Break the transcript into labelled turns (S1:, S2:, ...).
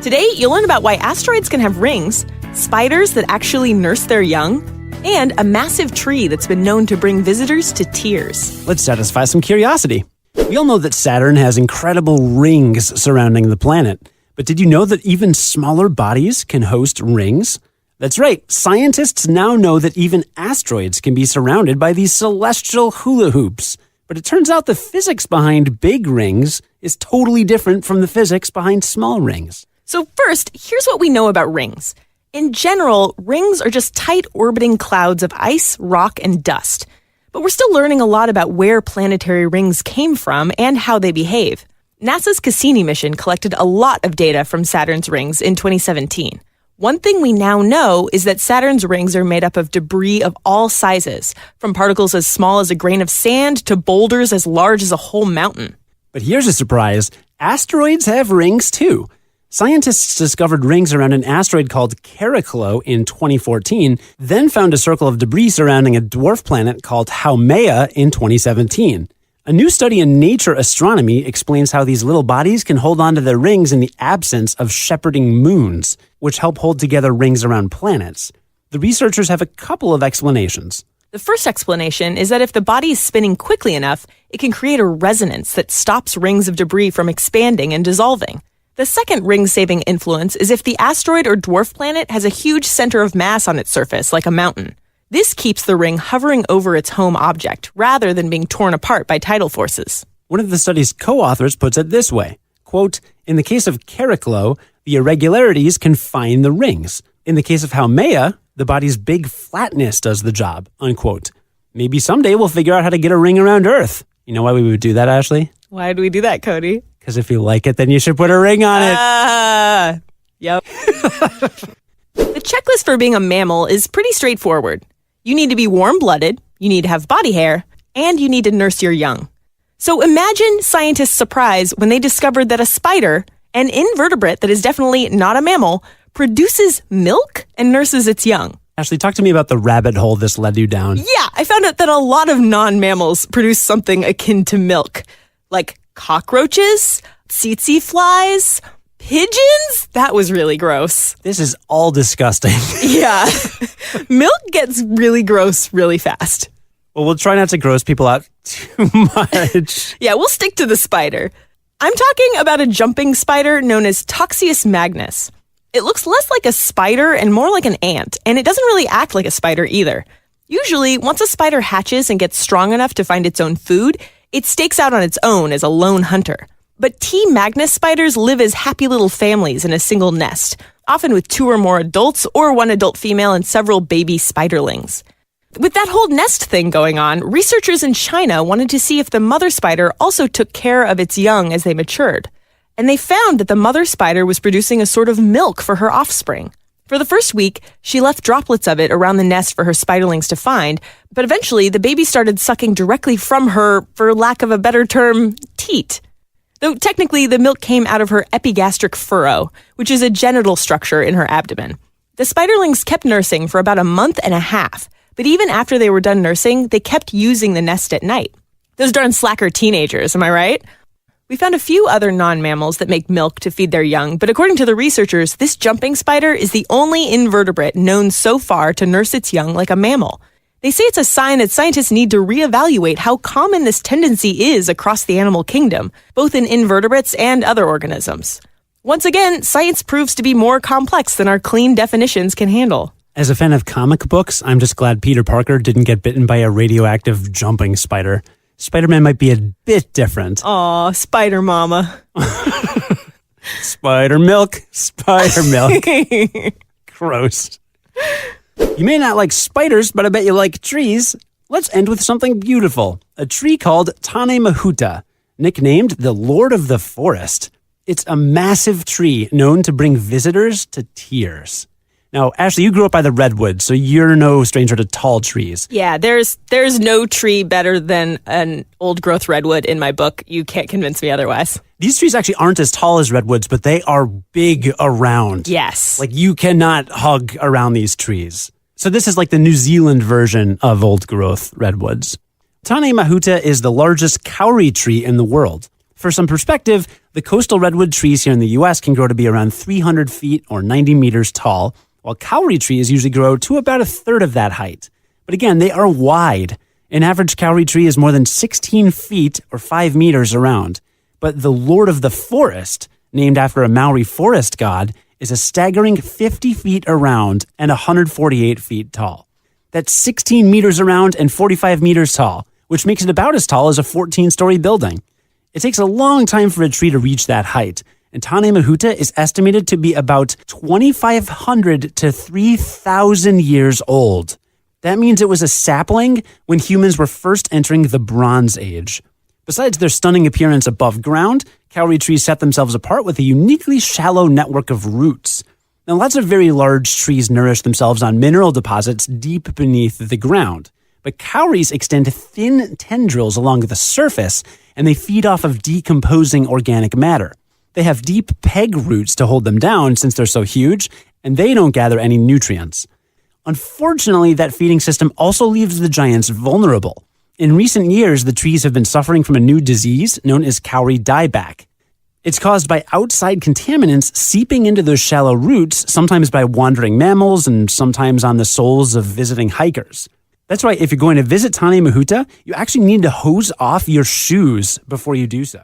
S1: Today, you'll learn about why asteroids can have rings, spiders that actually nurse their young, and a massive tree that's been known to bring visitors to tears.
S2: Let's satisfy some curiosity. We all know that Saturn has incredible rings surrounding the planet. But did you know that even smaller bodies can host rings? That's right. Scientists now know that even asteroids can be surrounded by these celestial hula hoops. But it turns out the physics behind big rings is totally different from the physics behind small rings.
S1: So first, here's what we know about rings. In general, rings are just tight orbiting clouds of ice, rock, and dust. But we're still learning a lot about where planetary rings came from and how they behave. NASA's Cassini mission collected a lot of data from Saturn's rings in 2017. One thing we now know is that Saturn's rings are made up of debris of all sizes, from particles as small as a grain of sand to boulders as large as a whole mountain.
S2: But here's a surprise. Asteroids have rings too. Scientists discovered rings around an asteroid called Chariklo in 2014, then found a circle of debris surrounding a dwarf planet called Haumea in 2017. A new study in Nature Astronomy explains how these little bodies can hold onto their rings in the absence of shepherding moons, which help hold together rings around planets. The researchers have a couple of explanations.
S1: The first explanation is that if the body is spinning quickly enough, it can create a resonance that stops rings of debris from expanding and dissolving. The second ring-saving influence is if the asteroid or dwarf planet has a huge center of mass on its surface, like a mountain. This keeps the ring hovering over its home object, rather than being torn apart by tidal forces.
S2: One of the study's co-authors puts it this way, quote, "In the case of Chariklo, the irregularities confine the rings. In the case of Haumea, the body's big flatness does the job," unquote. Maybe someday we'll figure out how to get a ring around Earth. You know why we would do that, Ashley?
S1: Why do we do that, Cody?
S2: Because if you like it, then you should put a ring on it.
S1: Yep. The checklist for being a mammal is pretty straightforward. You need to be warm-blooded, you need to have body hair, and you need to nurse your young. So imagine scientists' surprise when they discovered that a spider, an invertebrate that is definitely not a mammal, produces milk and nurses its young.
S2: Ashley, talk to me about the rabbit hole this led you down.
S1: Yeah, I found out that a lot of non-mammals produce something akin to milk, like cockroaches, tsetse flies, pigeons? That was really gross.
S2: This is all disgusting.
S1: Yeah. Milk gets really gross really fast.
S2: Well, we'll try not to gross people out too much.
S1: Yeah, we'll stick to the spider. I'm talking about a jumping spider known as Toxius magnus. It looks less like a spider and more like an ant, and it doesn't really act like a spider either. Usually, once a spider hatches and gets strong enough to find its own food, it stakes out on its own as a lone hunter. But T. magnus spiders live as happy little families in a single nest, often with 2 or more adults or one adult female and several baby spiderlings. With that whole nest thing going on, researchers in China wanted to see if the mother spider also took care of its young as they matured. And they found that the mother spider was producing a sort of milk for her offspring. For the first week, she left droplets of it around the nest for her spiderlings to find, but eventually the baby started sucking directly from her, for lack of a better term, teat. Though technically the milk came out of her epigastric furrow, which is a genital structure in her abdomen. The spiderlings kept nursing for about a month and a half, but even after they were done nursing, they kept using the nest at night. Those darn slacker teenagers, am I right? We found a few other non-mammals that make milk to feed their young, but according to the researchers, this jumping spider is the only invertebrate known so far to nurse its young like a mammal. They say it's a sign that scientists need to reevaluate how common this tendency is across the animal kingdom, both in invertebrates and other organisms. Once again, science proves to be more complex than our clean definitions can handle.
S2: As a fan of comic books, I'm just glad Peter Parker didn't get bitten by a radioactive jumping spider. Spider-Man might be a bit different.
S1: Aw, Spider Mama.
S2: Spider milk. Gross. You may not like spiders, but I bet you like trees. Let's end with something beautiful. A tree called Tane Mahuta, nicknamed the Lord of the Forest. It's a massive tree known to bring visitors to tears. Now, Ashley, you grew up by the redwoods, so you're no stranger to tall trees.
S1: Yeah, there's no tree better than an old-growth redwood in my book. You can't convince me otherwise.
S2: These trees actually aren't as tall as redwoods, but they are big around.
S1: Yes.
S2: Like, you cannot hug around these trees. So this is like the New Zealand version of old-growth redwoods. Tane Mahuta is the largest kauri tree in the world. For some perspective, The coastal redwood trees here in the U.S. can grow to be around 300 feet or 90 meters tall, while kauri trees usually grow to about a third of that height. But again, they are wide. An average kauri tree is more than 16 feet or 5 meters around. But the Lord of the Forest, named after a Maori forest god, is a staggering 50 feet around and 148 feet tall. That's 16 meters around and 45 meters tall, which makes it about as tall as a 14-story building. It takes a long time for a tree to reach that height, and Tane Mahuta is estimated to be about 2,500 to 3,000 years old. That means it was a sapling when humans were first entering the Bronze Age. Besides their stunning appearance above ground, kauri trees set themselves apart with a uniquely shallow network of roots. Now, lots of very large trees nourish themselves on mineral deposits deep beneath the ground. But kauris extend thin tendrils along the surface, and they feed off of decomposing organic matter. They have deep peg roots to hold them down since they're so huge, and they don't gather any nutrients. Unfortunately, that feeding system also leaves the giants vulnerable. In recent years, the trees have been suffering from a new disease known as kauri dieback. It's caused by outside contaminants seeping into those shallow roots, sometimes by wandering mammals and sometimes on the soles of visiting hikers. That's why if you're going to visit Tane Mahuta, you actually need to hose off your shoes before you do so.